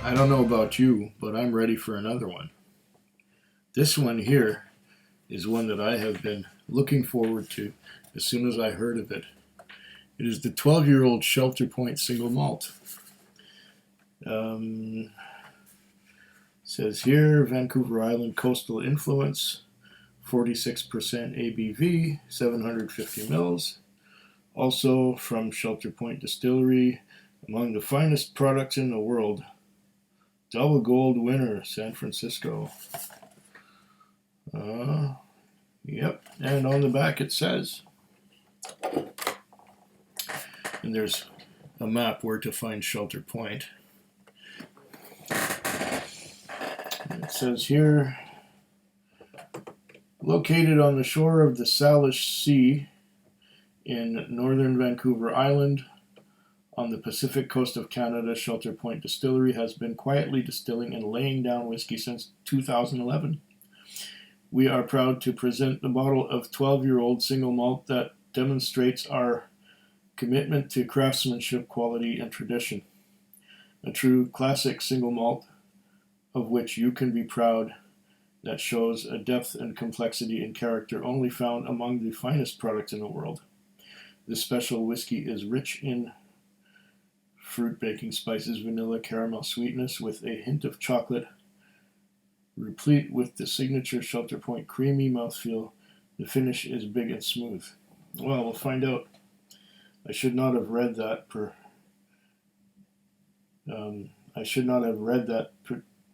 I don't know about you, but I'm ready for another one. This one here is one that I have been looking forward to as soon as I heard of it. It is the 12-year-old Shelter Point Single Malt. Says here, Vancouver Island coastal influence, 46% ABV, 750 mils. Also from Shelter Point Distillery, among the finest products in the world. Double gold winner, San Francisco. Yep, and on the back it says, and there's a map where to find Shelter Point. It says here, located on the shore of the Salish Sea in northern Vancouver Island, on the Pacific coast of Canada, Shelter Point Distillery has been quietly distilling and laying down whiskey since 2011. We are proud to present the bottle of 12-year-old single malt that demonstrates our commitment to craftsmanship, quality, and tradition. A true classic single malt of which you can be proud, that shows a depth and complexity and character only found among the finest products in the world. This special whiskey is rich in fruit, baking spices, vanilla, caramel sweetness with a hint of chocolate, replete with the signature Shelter Point creamy mouthfeel. The finish is big and smooth. Well, we'll find out. I should not have read that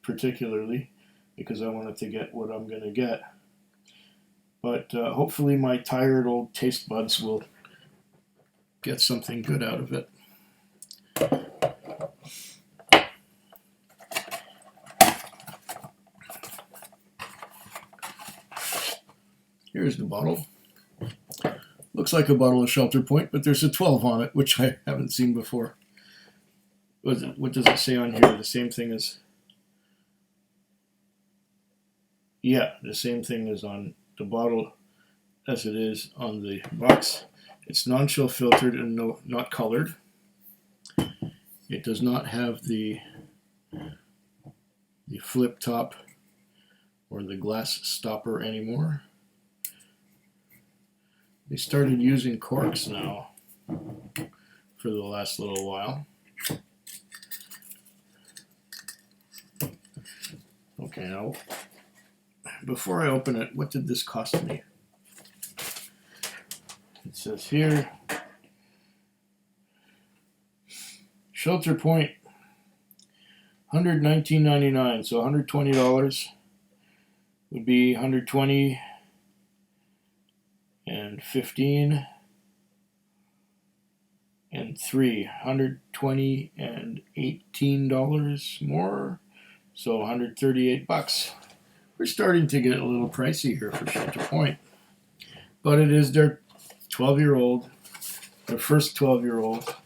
particularly because I wanted to get what I'm going to get. But hopefully my tired old taste buds will get something good out of it. Here's the bottle. Looks like a bottle of Shelter Point, but there's a 12 on it, which I haven't seen before. What does it say on here? The same thing as... Yeah, the same thing as on the bottle as it is on the box. It's non-chill filtered and not colored. It does not have the flip top or the glass stopper anymore. They started using corks now for the last little while. Okay, now, before I open it, what did this cost me? It says here, Shelter Point, $119.99, so $120 would be $120 and 15 and 3, $120 and $18 more, so $138. We're starting to get a little pricey here for Shelter Point, but it is their 12-year-old, their first 12-year-old.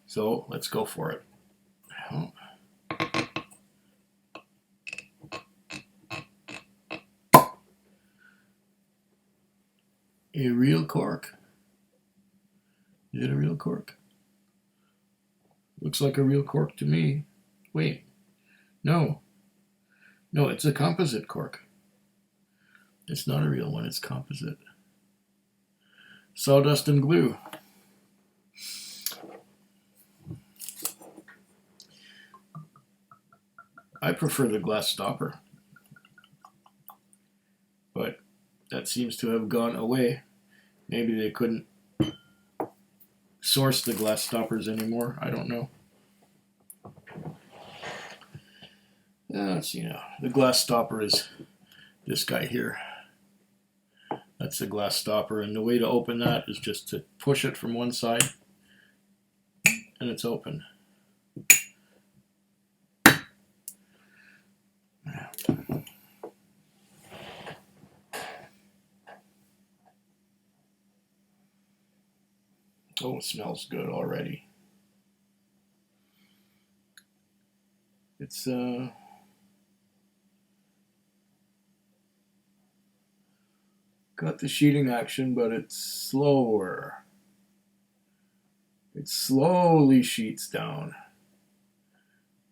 So let's go for it. A real cork. Is it a real cork? Looks like a real cork to me. Wait. No. No, it's a composite cork. It's not a real one, it's composite. Sawdust and glue. I prefer the glass stopper, but that seems to have gone away. Maybe they couldn't source the glass stoppers anymore. I don't know. Let's see now. The glass stopper is this guy here. That's the glass stopper, and the way to open that is just to push it from one side, and it's open. Oh, it smells good already. It's got the sheeting action, but it's slower. It slowly sheets down.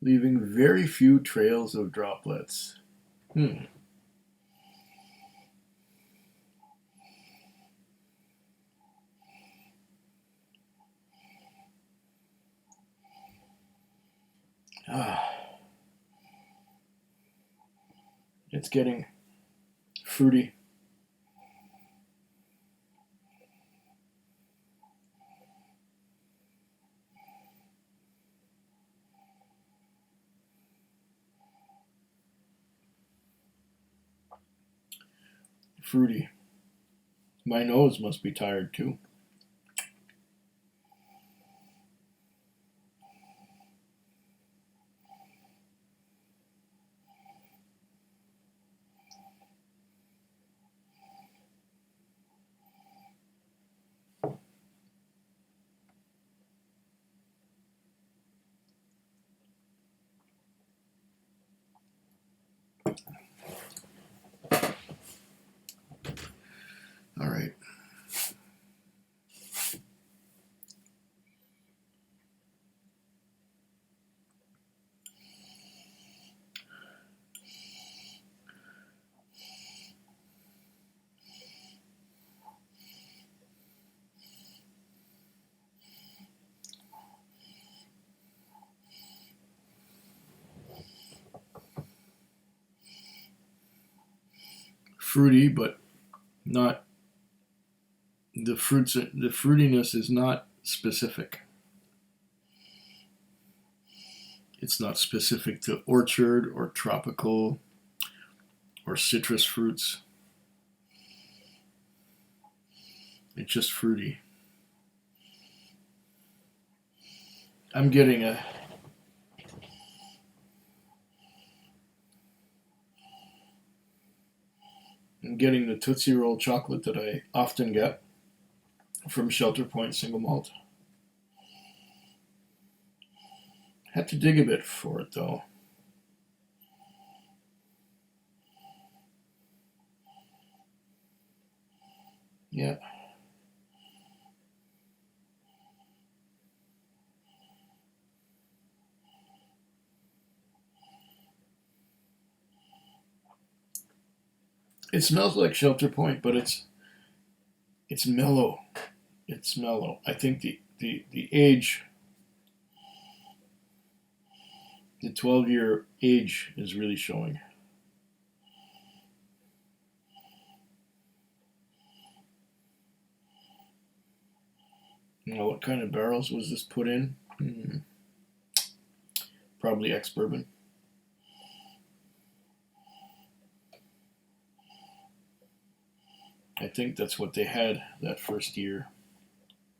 leaving very few trails of droplets. It's getting fruity. Fruity. My nose must be tired too. All right. Fruity, but not the fruits. The fruitiness is not specific. It's not specific to orchard or tropical or citrus fruits. It's just fruity. I'm getting the Tootsie Roll chocolate that I often get from Shelter Point Single Malt. Had to dig a bit for it though. Yeah. It smells like Shelter Point, but it's mellow. It's mellow. I think the age, the 12-year age is really showing. Now, what kind of barrels was this put in? Probably ex-bourbon. I think that's what they had that first year,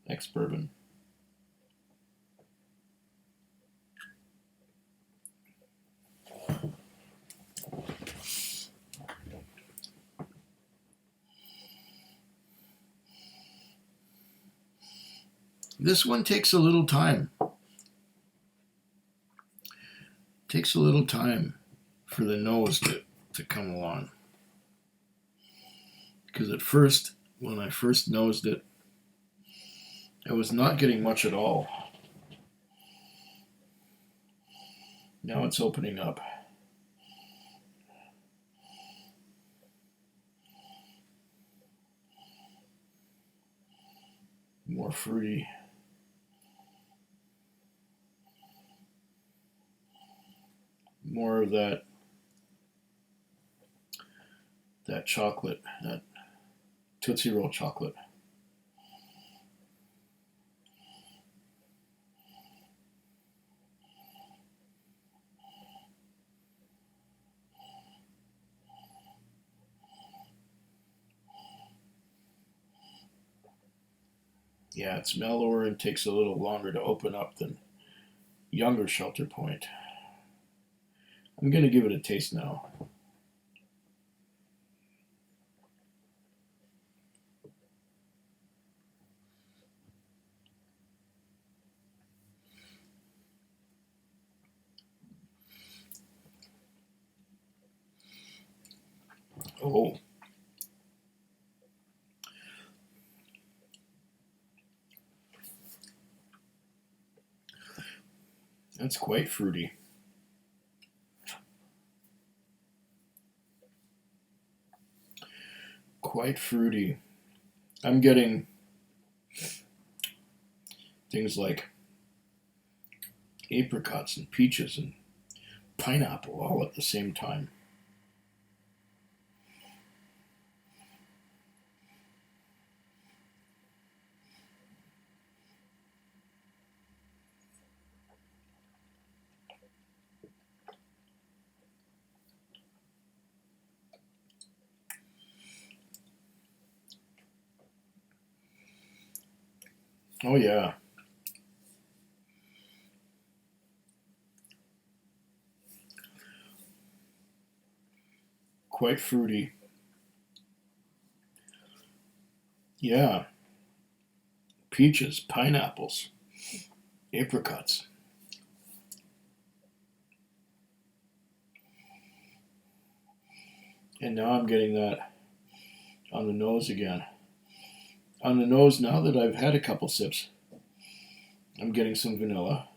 ex-bourbon. This one takes a little time. Takes a little time for the nose to come along. Because at first, when I first nosed it, I was not getting much at all. Now it's opening up. More fruity. More of that chocolate, that Tootsie Roll chocolate. Yeah, it's mellower and takes a little longer to open up than younger Shelter Point. I'm going to give it a taste now. Oh. That's quite fruity. quite fruity. I'm getting things like apricots and peaches and pineapple all at the same time. Oh yeah. Quite fruity. Yeah. Peaches, pineapples, apricots. And now I'm getting that on the nose again. On the nose, now that I've had a couple sips, I'm getting some vanilla.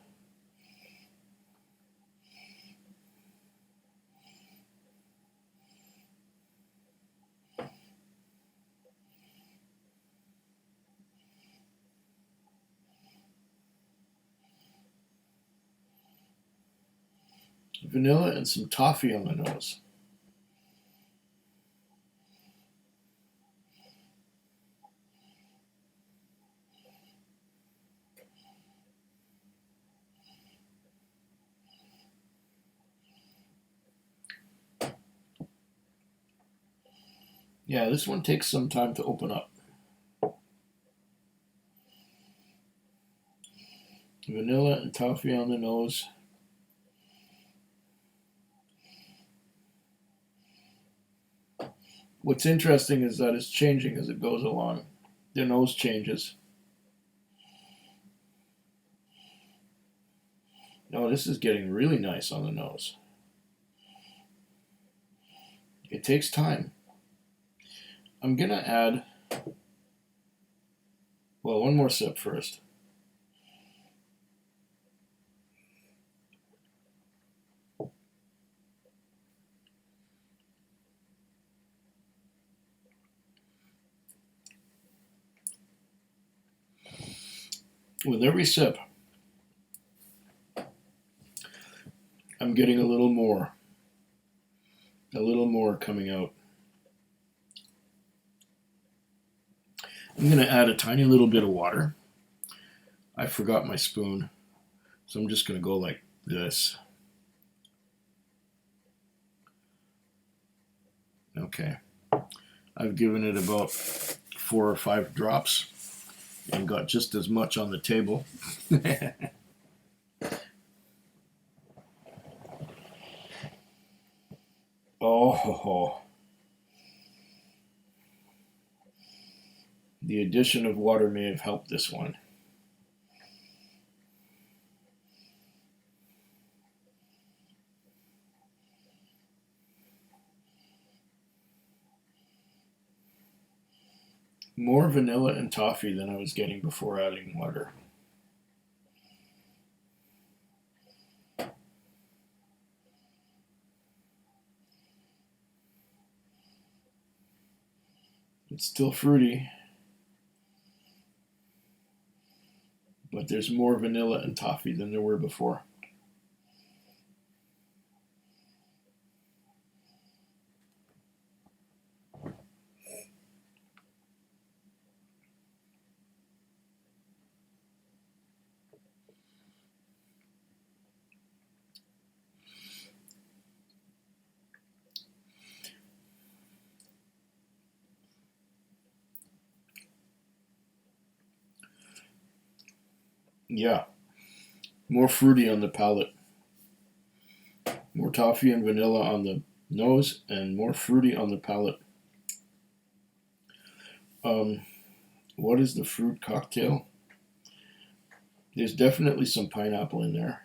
Vanilla and some toffee on the nose. Yeah, this one takes some time to open up. Vanilla and toffee on the nose. What's interesting is that it's changing as it goes along. The nose changes. No, this is getting really nice on the nose. It takes time. I'm gonna add, well, one more sip first. With every sip, I'm getting a little more coming out. I'm going to add a tiny little bit of water. I forgot my spoon, so I'm just going to go like this. Okay. I've given it about 4 or 5 drops and got just as much on the table. Oh, the addition of water may have helped this one. More vanilla and toffee than I was getting before adding water. It's still fruity, but there's more vanilla and toffee than there were before. Yeah, more fruity on the palate. More toffee and vanilla on the nose and more fruity on the palate. What is the fruit cocktail? There's definitely some pineapple in there.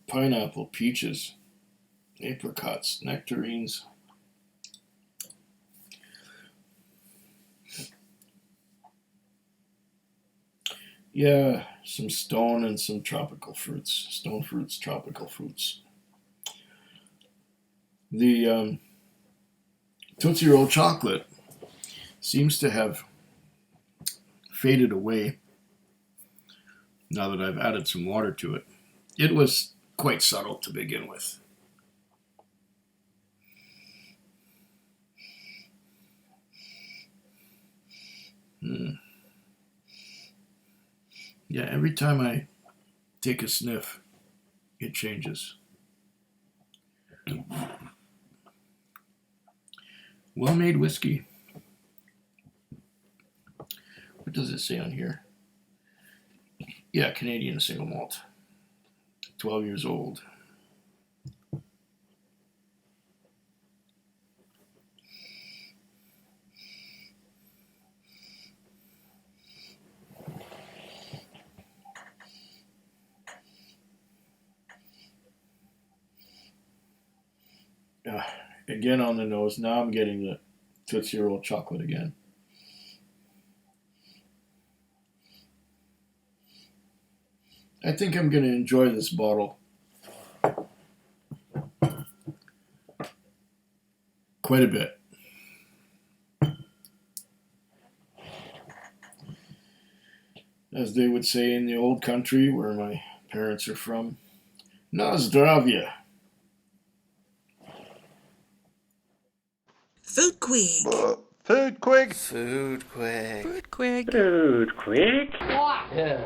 Pineapple, peaches, apricots, nectarines. Yeah, some stone and some tropical fruits. Stone fruits, tropical fruits. The Tootsie Roll chocolate seems to have faded away now that I've added some water to it. It was quite subtle to begin with. Yeah, every time I take a sniff, it changes. Well-made whiskey. What does it say on here? Yeah, Canadian single malt. 12 years old. Again on the nose. Now I'm getting the Tootsie Roll chocolate again. I think I'm going to enjoy this bottle quite a bit. As they would say in the old country where my parents are from, na zdravia. Food Quig. Food quick. Food quick. Food Quig. Food quick. Yeah.